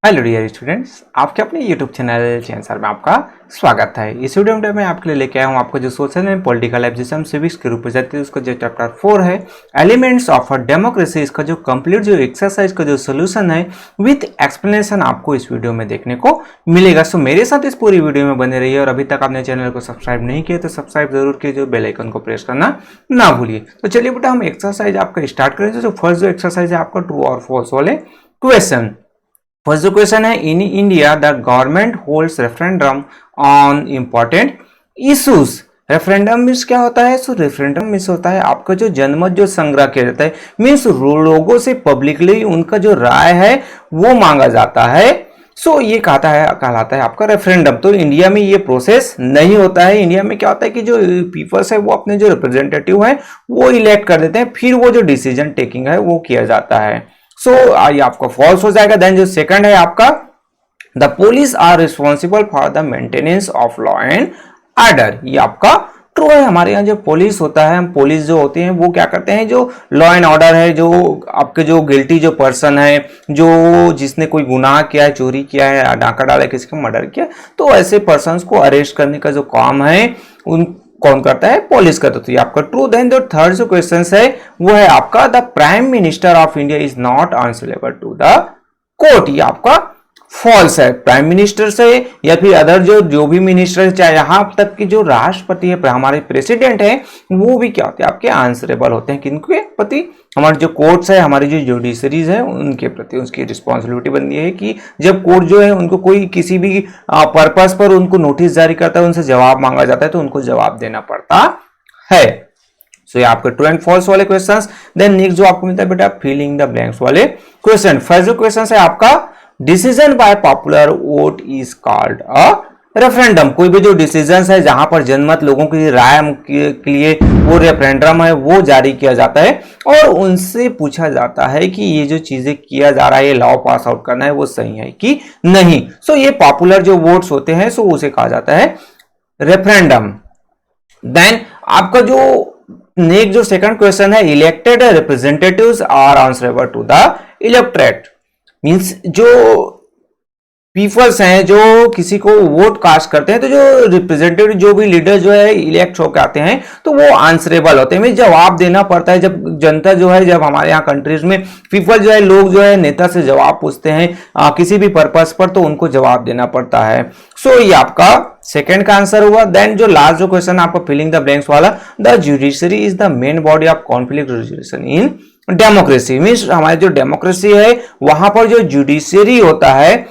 Hello dear students, आपके अपने YouTube channel चैंसर में आपका स्वागत है। इस वीडियो में मैं आपके लिए लेके आया हूँ आपको जो social and political exam civics के रूप में जाती है उसका जो चैप्टर 4 है एलिमेंट्स ऑफ अ डेमोक्रेसी, इसका जो कंप्लीट जो एक्सरसाइज का जो सोल्यूशन है विथ एक्सप्लेनेशन आपको इस वीडियो में देखने को मिलेगा। सो मेरे साथ इस पूरी वीडियो में बने रहिए और अभी तक आपने चैनल को सब्सक्राइब नहीं किया तो सब्सक्राइब जरूर कीजिए, बेल आइकन को प्रेस करना ना भूलिए। तो चलिए बेटा हम एक्सरसाइज आपका स्टार्ट करें। जो फर्स्ट जो एक्सरसाइज है आपका ट्रू और फॉल्स वाले क्वेश्चन। फर्स्ट जो क्वेश्चन है, in India the government holds referendum on important issues. Referendum means क्या होता है? सो रेफरेंडम मीन्स होता है आपका जो जनमत जो संग्रह किया जाता है, मीन्स लोगों से पब्लिकली उनका जो राय है वो मांगा जाता है। सो ये कहलाता है आपका रेफरेंडम। तो इंडिया में ये प्रोसेस नहीं होता है। इंडिया में क्या होता है कि जो पीपल्स है वो अपने जो रिप्रेजेंटेटिव है वो इलेक्ट कर देते हैं, फिर वो जो डिसीजन टेकिंग है वो किया जाता है। सो ये आपका फॉल्स हो जाएगा। देन जो सेकंड है आपका, the police are responsible for the maintenance of law and order. ये आपका ट्रू है। हमारे यहाँ जो पुलिस होता है, हम पुलिस जो होते हैं वो क्या करते हैं, जो लॉ एंड ऑर्डर है, जो आपके जो गिल्टी जो पर्सन है, जो जिसने कोई गुनाह किया है, चोरी किया है, डाका डाला है, किसी का मर्डर किया, तो ऐसे पर्सन को अरेस्ट करने का जो काम है उन कौन करता है? पुलिस करता है। तो ये आपका ट्रू। देन जो थर्ड जो क्वेश्चन है वो है आपका, the prime minister of India is not answerable to the court. ये आपका फॉल्स है। प्राइम मिनिस्टर से या फिर अदर जो भी मिनिस्टर है, चाहे यहां तक कि जो राष्ट्रपति है, हमारे प्रेसिडेंट है, वो भी क्या होते हैं आपके आंसरेबल होते हैं। किनके प्रति? हमारे जो कोर्ट्स है, हमारी जो जुडिशरीज है, उनके प्रति उसकी रिस्पॉन्सिबिलिटी बनती है कि जब कोर्ट जो है उनको कोई किसी भी पर्पस पर उनको नोटिस जारी करता है, उनसे जवाब मांगा जाता है, तो उनको जवाब देना पड़ता है। सो ये आपके ट्रू एंड फॉल्स वाले क्वेश्चंस। देन नेक्स्ट जो आपको मिलता है बेटा फिलिंग द ब्लैंक्स वाले क्वेश्चन। फर्स्ट जो क्वेश्चन है आपका, decision by popular vote is called a referendum. कोई भी जो डिसीजन है जहां पर जनमत लोगों की राय के लिए वो रेफरेंडम है वो जारी किया जाता है और उनसे पूछा जाता है कि ये जो चीजें किया जा रहा है, ये लॉ पास आउट करना है, वो सही है कि नहीं। सो ये पॉपुलर जो वोट्स होते हैं सो उसे कहा जाता है रेफरेंडम। देन आपका जो नेक्स्ट जो सेकंड क्वेश्चन है, elected representatives are answerable to the electorate. Means जो पीपल्स हैं जो किसी को वोट कास्ट करते हैं, तो जो रिप्रेजेंटेटिव जो भी लीडर जो है इलेक्ट होकर आते हैं तो वो आंसरेबल होते हैं। मींस जवाब देना पड़ता है। जब जनता जो है, जब हमारे यहाँ कंट्रीज में पीपल जो है, लोग जो है नेता से जवाब पूछते हैं किसी भी पर्पस पर, तो उनको जवाब देना पड़ता है। सो ये आपका सेकंड का आंसर हुआ। देन जो लास्ट जो क्वेश्चन आपका फिलिंग द ब्लैंक्स वाला, the judiciary is the main body of conflict resolution in democracy. Means हमारी जो डेमोक्रेसी है वहां पर जो जुडिशरी होता है,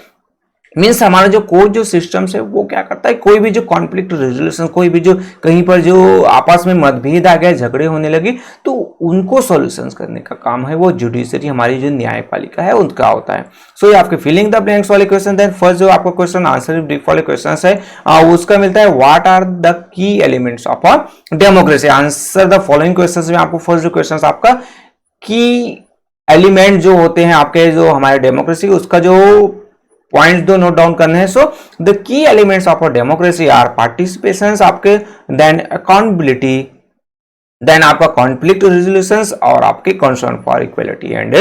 मीन्स हमारा जो कोर्ट जो सिस्टम है वो क्या करता है, कोई भी जो कॉन्फ्लिक्ट रेजोल्यूशन, कोई भी जो कहीं पर जो आपस में मतभेद आ गए, झगड़े होने लगे, तो उनको सॉल्यूशंस करने का काम है वो जुडिशरी, हमारी जो न्यायपालिका है उनका होता है। सो ये आपके फिलिंग द ब्लैंक्स वाले क्वेश्चन। देन फर्स्ट जो आपका क्वेश्चन आंसर ब्रीफ वाले क्वेश्चन है उसका मिलता है, what are the key elements of a democracy. Answer the following question में आपको फर्स्ट जो क्वेश्चन आपका की एलिमेंट जो होते हैं आपके जो हमारे डेमोक्रेसी, उसका जो पॉइंट्स दो नोट डाउन करने हैं। So the key elements of a democracy are participation आपके, देन अकाउंटेबिलिटी, देन आपका कॉन्फ्लिक्ट रेजोल्यूशंस और आपके concern for equality and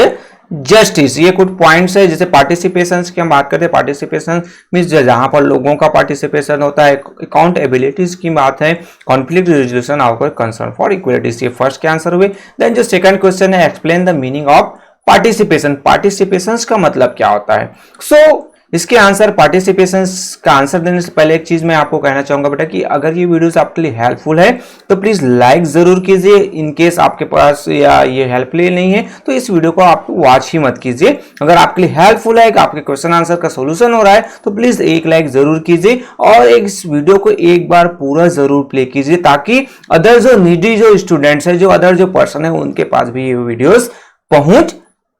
justice. ये कुछ पॉइंट्स है। जैसे पार्टिसिपेशन की हम बात करते हैं, पार्टिसिपेशन मीन्स जहां पर लोगों का पार्टिसिपेशन होता है, अकाउंटेबिलिटीज की बात है, कॉन्फ्लिक्ट रेजोल्यूशन और कंसर्न फॉर इक्वलिटी। ये फर्स्ट के आंसर हुए। देन जो सेकंड क्वेश्चन है, explain the meaning of participation. Participation का मतलब क्या होता है? सो इसके आंसर, पार्टिसिपेशन का आंसर देने से पहले एक चीज मैं आपको कहना चाहूंगा बेटा कि अगर ये वीडियोस आपके लिए हेल्पफुल है तो प्लीज लाइक जरूर कीजिए। इन केस आपके पास या ये हेल्पफुल नहीं है तो इस वीडियो को आप वॉच ही मत कीजिए। अगर आपके लिए हेल्पफुल है, आपके क्वेश्चन आंसर का सोल्यूशन हो रहा है, तो प्लीज एक लाइक जरूर कीजिए और इस वीडियो को एक बार पूरा जरूर प्ले कीजिए, ताकि अदर जो नीडी जो स्टूडेंट्स है, जो अदर जो पर्सन है, उनके पास भी ये वीडियोस पहुंच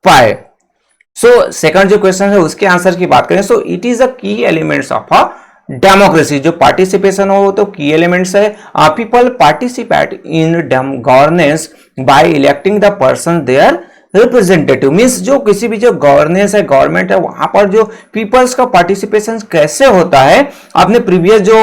पाए। सो सेकंड जो क्वेश्चन है उसके आंसर की बात करें, so it is a key elements of a democracy. जो पार्टिसिपेशन हो तो की एलिमेंट्स है। People participate in governance by electing the person they are representative means जो किसी भी जो गवर्नेंस है, गवर्नमेंट है, वहां पर जो पीपल्स का पार्टिसिपेशन कैसे होता है। आपने प्रीवियस जो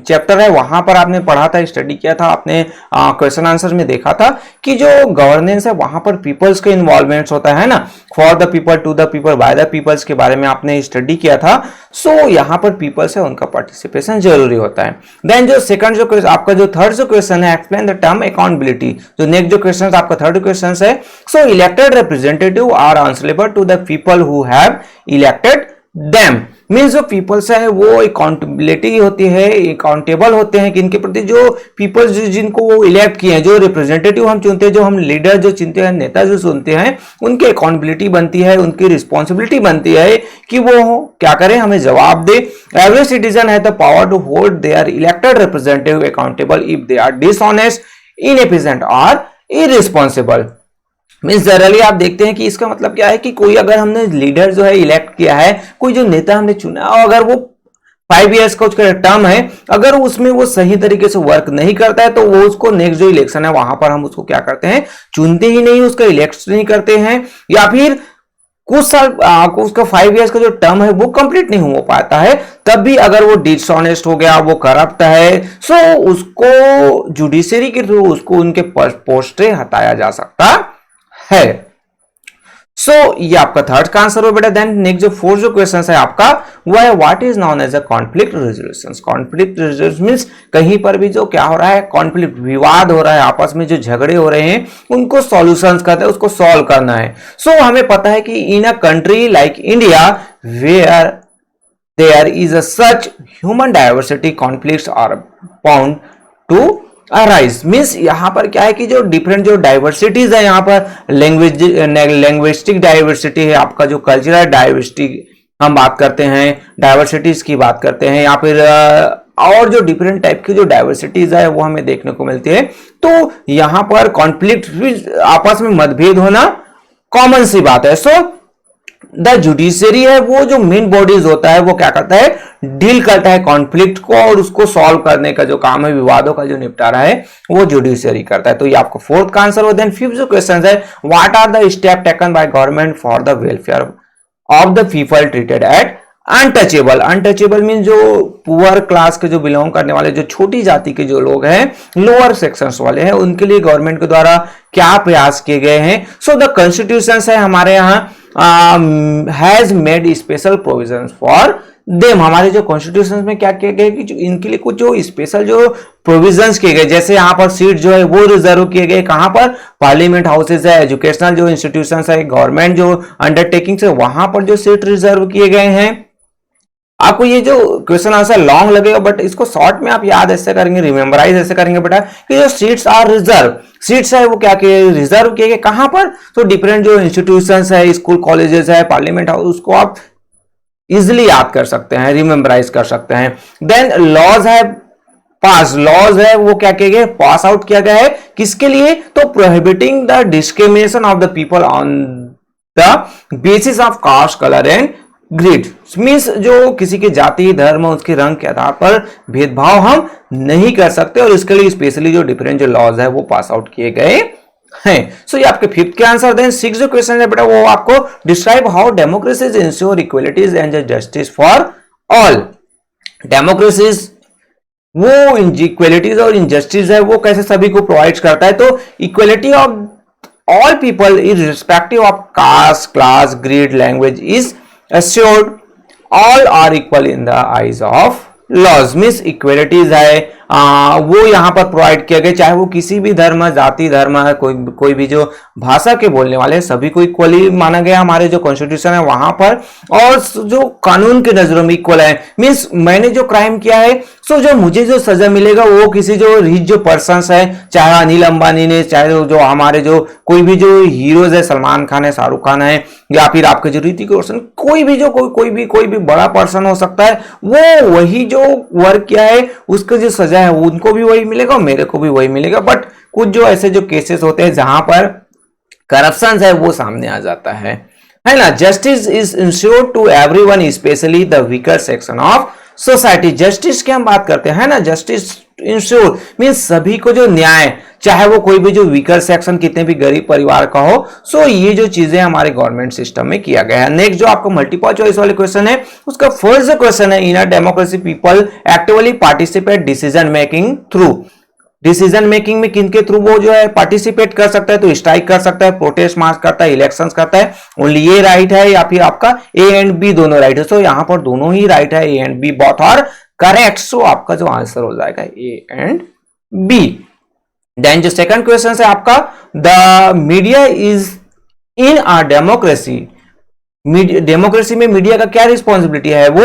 चैप्टर है वहां पर आपने पढ़ा था, स्टडी किया था, आपने क्वेश्चन आंसर में देखा था कि जो गवर्नेंस है वहां पर पीपल्स का इन्वॉल्वमेंट होता है ना, for the people, to the people, by the peoples के बारे में आपने स्टडी किया था। सो यहाँ पर पीपल्स है उनका पार्टिसिपेशन जरूरी होता है। देन जो सेकंड जो आपका जो थर्ड जो क्वेश्चन है, एक्सप्लेन द टर्म अकाउंटेबिलिटी, जो नेक्स्ट जो क्वेश्चन आपका थर्ड क्वेश्चन है। So elected representative are answerable to the people who have elected them, means जो पीपल्स है वो अकाउंटेबिलिटी होती है, अकाउंटेबल होते हैं किनके प्रति, जो पीपल्स जिनको वो इलेक्ट किए हैं, जो रिप्रेजेंटेटिव हम चुनते हैं, जो हम लीडर जो चुनते हैं, नेता जो चुनते हैं, उनकी अकाउंटेबिलिटी बनती है, उनकी रिस्पॉन्सिबिलिटी बनती है कि वो क्या करें, हमें जवाब दे। एवरी सिटीजन है the power to hold their elected representative accountable if they are dishonest, inefficient और इररिस्पॉन्सिबल। मीन्स जनरली आप देखते हैं कि इसका मतलब क्या है कि कोई अगर हमने लीडर जो है इलेक्ट किया है, कोई जो नेता हमने चुना, और अगर वो 5 इयर्स का उसका टर्म है, अगर उसमें वो सही तरीके से वर्क नहीं करता है तो वो उसको नेक्स्ट जो इलेक्शन है वहां पर हम उसको क्या करते हैं, चुनते ही नहीं, उसका इलेक्ट नहीं करते हैं, या फिर कुछ साल उसका 5 इयर्स का जो टर्म है वो कंप्लीट नहीं हो पाता है, तब भी अगर वो डिसऑनेस्ट हो गया, वो करप्ट है, सो उसको जुडिशरी के थ्रू उसको उनके पोस्ट से हटाया जा सकता है। सो ये आपका थर्ड का आंसर हो बेटा। देन नेक्स्ट जो फोर्थ जो क्वेश्चन है आपका वो है what is known as a conflict resolution. Conflict resolution means कहीं पर भी जो क्या हो रहा है, कॉन्फ्लिक्ट, विवाद हो रहा है, आपस में जो झगड़े हो रहे हैं उनको सॉल्यूशंस करते हैं, उसको सॉल्व करना है। सो हमें पता है कि in a country like India where there is a such human diversity conflicts are bound to arise, means यहाँ पर क्या है कि जो डिफरेंट जो डाइवर्सिटीज है, यहाँ पर लैंग्वेस्टिक डाइवर्सिटी है, आपका जो कल्चरल डाइवर्सिटी हम बात करते हैं, डाइवर्सिटीज की बात करते हैं, या फिर और जो डिफरेंट टाइप की जो डाइवर्सिटीज है वो हमें देखने को मिलती है। तो यहाँ पर कॉन्फ्लिक्ट, आपस में मतभेद होना कॉमन सी बात है। सो द जुडिशरी है वो जो मेन बॉडीज होता है वो क्या करता है, डील करता है कॉन्फ्लिक्ट को और उसको सॉल्व करने का जो काम है, विवादों का जो निपटारा है वो जुडिशरी करता है। तो ये आपको फोर्थ का आंसर हो। देन फिफ्थ जो क्वेश्चन है, what are the step taken by government for the welfare of the people treated at untouchable. Untouchable mean जो पुअर क्लास के जो बिलोंग करने वाले, जो छोटी जाति के जो लोग हैं, लोअर सेक्शंस वाले हैं, उनके लिए गवर्नमेंट के द्वारा क्या प्रयास किए गए हैं। सो द कॉन्स्टिट्यूशन है हमारे यहाँ has made special provision for them. हमारे जो कॉन्स्टिट्यूशन में क्या किया गया कि जो इनके लिए कुछ जो स्पेशल जो प्रोविजंस किए गए, जैसे यहाँ पर सीट जो है वो रिजर्व किए गए, कहां पर, पार्लियामेंट हाउसेज है, एजुकेशनल जो इंस्टीट्यूशंस है, गवर्नमेंट जो अंडरटेकिंग्स है, वहां पर जो सीट रिजर्व किए गए हैं। आपको ये जो क्वेश्चन आंसर लॉन्ग लगेगा बट इसको शॉर्ट में आप याद ऐसे करेंगे, रिमेम्बराइज ऐसे करेंगे बेटा कि जो सीट्स आर रिजर्व, सीट्स है वो क्या किए, रिजर्व किए गए, कहां पर, तो डिफरेंट जो इंस्टीट्यूशंस है, स्कूल कॉलेजेस है, पार्लियामेंट हाउस, उसको आप इजिली याद कर सकते हैं, रिमेम्बराइज कर सकते हैं। देन लॉज है पास, लॉज है वो क्या किया गया, पास आउट किया गया है, किसके लिए, तो prohibiting the discrimination of the people on the basis of caste, colour and greed. Means जो किसी के जाति, धर्म, उसके रंग के आधार पर भेदभाव हम नहीं कर सकते, और इसके लिए स्पेशली जो डिफरेंट जो लॉज है वो पास आउट किए गए हैं। सो ये आपके फिफ्थ के आंसर। देन सिक्स जो क्वेश्चन है बेटा वो आपको describe how democracy ensure equalities and justice for all. Democracy वो इक्वलिटीज और इनजस्टिस है वो कैसे सभी को प्रोवाइड करता है, तो equality of all people irrespective of caste, class, creed, language is assured. All are equal in the eyes of laws. Means equalities है वो यहाँ पर प्रोवाइड किया गया, चाहे वो किसी भी धर्म, जाति, धर्म है, कोई भी जो भाषा के बोलने वाले हैं, सभी को इक्वली माना गया हमारे जो कॉन्स्टिट्यूशन है वहां पर, और जो कानून के नजरों में इक्वल है। मीन्स मैंने जो क्राइम किया है, सो जो मुझे जो सजा मिलेगा वो किसी जो रिच जो पर्सन है, चाहे अनिल अंबानी ने, चाहे जो हमारे जो कोई भी जो हीरोज है, सलमान खान है, शाहरुख खान है, या फिर आपके जो ऋतिक रोशन, कोई भी जो कोई भी बड़ा पर्सन हो सकता है, वो वही जो वर्क किया है उसका जो सजा है उनको भी वही मिलेगा और मेरे को भी वही मिलेगा। बट कुछ जो ऐसे जो केसेस होते हैं जहां पर करप्शन है वो सामने आ जाता है ना। Justice is ensured to everyone specially the weaker section of society. Justice की हम बात करते हैं ना, जस्टिस इंश्योर मीन सभी को जो न्याय, चाहे वो कोई भी जो वीकर सेक्शन, कितने भी गरीब परिवार का हो, सो ये जो चीजें हमारे गवर्नमेंट सिस्टम में किया गया है। नेक्स्ट जो आपको मल्टीपल चॉइस वाले क्वेश्चन है, उसका फर्स्ट जो क्वेश्चन है, in a democracy people actively participate decision making through. Decision making में किनके थ्रू वो जो है पार्टिसिपेट कर सकता है, तो स्ट्राइक कर सकता है, प्रोटेस्ट मार्च करता है, इलेक्शंस करता है, ओनली ये राइट है, या फिर आपका ए एंड बी दोनों राइट है। सो यहां पर दोनों ही राइट है, A and B both are correct. So आपका जो आंसर हो जाएगा ए एंड बी। देन जो सेकंड क्वेश्चन है आपका, the media is in a democracy. Democracy में मीडिया का क्या रिस्पॉन्सिबिलिटी है वो,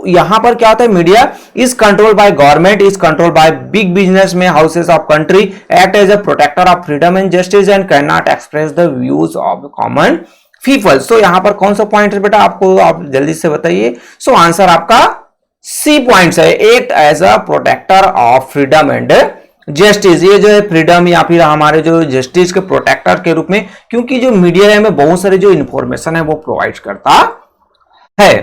यहां पर क्या होता है, media is control by government, is control by big business में houses of country, act as a protector of freedom and justice and can not express the views of common people. So यहां पर कौन सा point है बेटा, आपको आप जल्दी से बताइए। सो आंसर आपका सी पॉइंट है, act as a protector of freedom and justice. ये जो है फ्रीडम या फिर हमारे जो जस्टिस के प्रोटेक्टर के रूप में, क्योंकि जो मीडिया है में बहुत सारे जो इंफॉर्मेशन है वो प्रोवाइड करता है।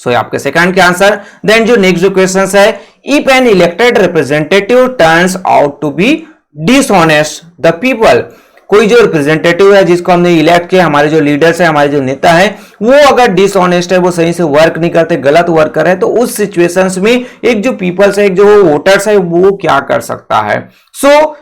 सो आपके सेकंड के आंसर। देन जो नेक्स्ट जो क्वेश्चन है, if an elected representative turns out to be dishonest the people. कोई जो रिप्रेजेंटेटिव है जिसको हमने इलेक्ट किया, हमारे जो लीडर्स है, हमारे जो नेता है, वो अगर डिसऑनेस्ट है, वो सही से वर्क नहीं करते, गलत वर्क कर रहे हैं, तो उस सिचुएशंस में एक जो पीपल्स है, एक जो वोटर्स है, वो क्या कर सकता है। सो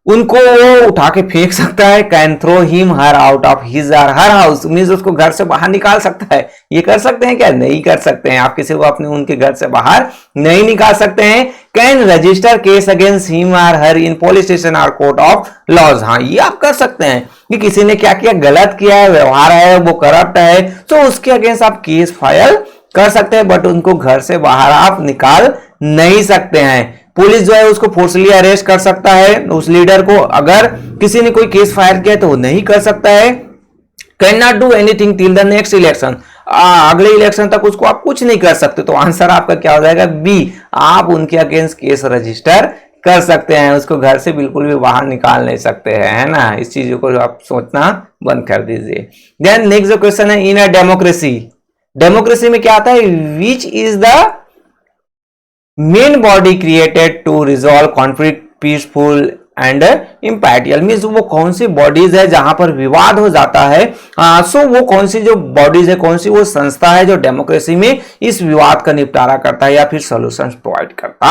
उनको वो उठा के फेंक सकता है, can throw him her out of his और हर हाउस, मींस उसको घर से बाहर निकाल सकता है। ये कर सकते हैं क्या, नहीं कर सकते हैं, आप किसी को अपने उनके घर से बाहर नहीं निकाल सकते हैं। Can register case against him और हर इन पुलिस स्टेशन और कोर्ट ऑफ लॉज, हाँ ये आप कर सकते हैं कि किसी ने क्या किया, गलत किया है, व्यवहार है, वो करप्ट है, तो उसके अगेंस्ट आप केस फाइल कर सकते हैं, बट उनको घर से बाहर आप निकाल नहीं सकते हैं। पुलिस जो है उसको फोर्सली अरेस्ट कर सकता है उस लीडर को, अगर किसी ने कोई केस फायर किया तो वो नहीं कर सकता है। Can not do anything till the next election, अगले इलेक्शन तक उसको आप कुछ नहीं कर सकते। तो आंसर आपका क्या हो जाएगा, बी। आप उनके अगेंस्ट केस रजिस्टर कर सकते हैं, उसको घर से बिल्कुल भी बाहर निकाल नहीं सकते हैं, है ना। इस चीजों को आप सोचना बंद कर दीजिए। देन नेक्स्ट जो क्वेश्चन है, इन अ डेमोक्रेसी। डेमोक्रेसी में क्या आता है, which is the main body created to resolve conflict peaceful and impartial, means वो कौन सी बॉडीज है जहां पर विवाद हो जाता है। सो वो कौन सी जो बॉडीज है, कौन सी वो संस्था है जो डेमोक्रेसी में इस विवाद का निपटारा करता है या फिर सॉल्यूशंस प्रोवाइड करता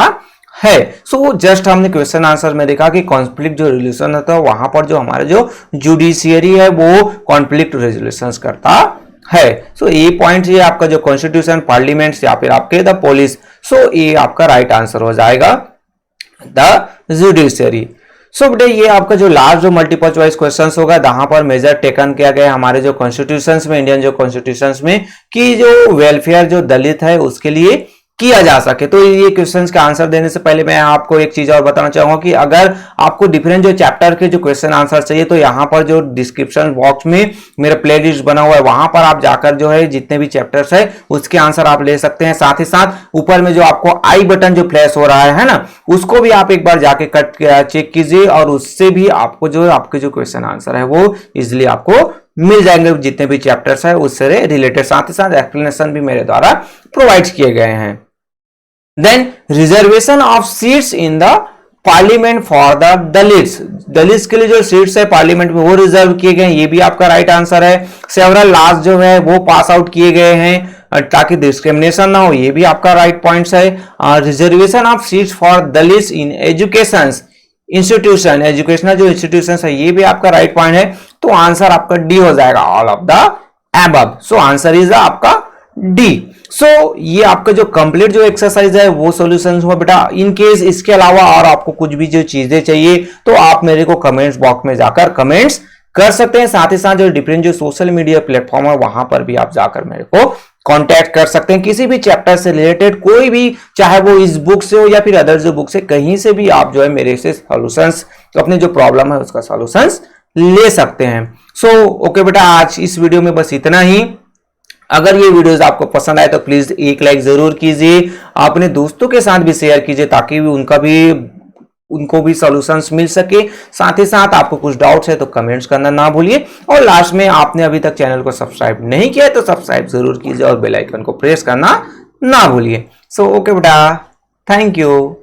है। सो जस्ट हमने क्वेश्चन आंसर में देखा कि कॉन्फ्लिक्ट जो रिजोल्यूशन होता है, वहां पर जो हमारे जो जुडिशियरी है वो कॉन्फ्लिक्ट रेजोल्यूशन करता है। सो ये पॉइंट, ये आपका जो कॉन्स्टिट्यूशन, पार्लियामेंट या फिर आपके द पुलिस, सो ये आपका राइट आंसर हो जाएगा द जुडिशियरी। सो बेटे ये आपका जो लास्ट जो मल्टीपल चॉइस क्वेश्चंस होगा, जहां पर मेजर टेकन किया गया हमारे जो कॉन्स्टिट्यूशंस में, इंडियन जो कॉन्स्टिट्यूशंस में, कि जो वेलफेयर जो दलित है उसके लिए किया जा सके। तो ये क्वेश्चंस का आंसर देने से पहले मैं आपको एक चीज और बताना चाहूंगा कि अगर आपको डिफरेंट जो चैप्टर के जो क्वेश्चन आंसर चाहिए, तो यहाँ पर जो डिस्क्रिप्शन बॉक्स में मेरा प्लेलिस्ट बना हुआ है, वहां पर आप जाकर जो है जितने भी चैप्टर्स है उसके आंसर आप ले सकते हैं। साथ ही साथ ऊपर में जो आपको आई बटन जो फ्लैश हो रहा है ना, उसको भी आप एक बार जाके कट चेक कीजिए, और उससे भी आपको जो आपके जो क्वेश्चन आंसर है वो इजिली आपको मिल जाएंगे, जितने भी चैप्टर्स है उससे रिलेटेड। साथ ही साथ एक्सप्लेनेशन भी मेरे द्वारा प्रोवाइड किए गए हैं। Then reservation of seats in the parliament for the Dalits, Dalits के लिए जो सीट्स है पार्लियामेंट में वो रिजर्व किए गए हैं, ये भी आपका राइट आंसर है। सेवरल लॉज जो है वो पास आउट किए गए हैं ताकि डिस्क्रिमिनेशन ना हो, ये भी आपका राइट पॉइंट्स है। Reservation of seats for Dalits in education institution, educational जो इंस्टीट्यूशन है, ये भी आपका राइट पॉइंट है। तो आंसर आपका डी हो जाएगा, all of the above. So answer is आपका डी। सो ये आपका जो कंप्लीट जो एक्सरसाइज है वो सॉल्यूशंस हुआ बेटा। इन केस इसके अलावा और आपको कुछ भी जो चीजें चाहिए तो आप मेरे को कमेंट्स बॉक्स में जाकर कमेंट्स कर सकते हैं। साथ ही साथ जो डिफरेंट जो सोशल मीडिया प्लेटफॉर्म है वहां पर भी आप जाकर मेरे को कांटेक्ट कर सकते हैं, किसी भी चैप्टर से रिलेटेड कोई भी, चाहे वो इस बुक से हो या फिर अदर जो बुक से, कहीं से भी आप जो है मेरे से सॉल्यूशंस, अपने जो प्रॉब्लम है उसका सॉल्यूशंस ले सकते हैं। सो ओके बेटा, आज इस वीडियो में बस इतना ही। अगर ये वीडियोस आपको पसंद आए तो प्लीज एक लाइक जरूर कीजिए, अपने दोस्तों के साथ भी शेयर कीजिए ताकि उनको भी सॉल्यूशंस मिल सके। साथ ही साथ आपको कुछ डाउट्स है तो कमेंट्स करना ना भूलिए, और लास्ट में आपने अभी तक चैनल को सब्सक्राइब नहीं किया है तो सब्सक्राइब जरूर कीजिए और बेल आइकन को प्रेस करना ना भूलिए। सो ओके बेटा, थैंक यू।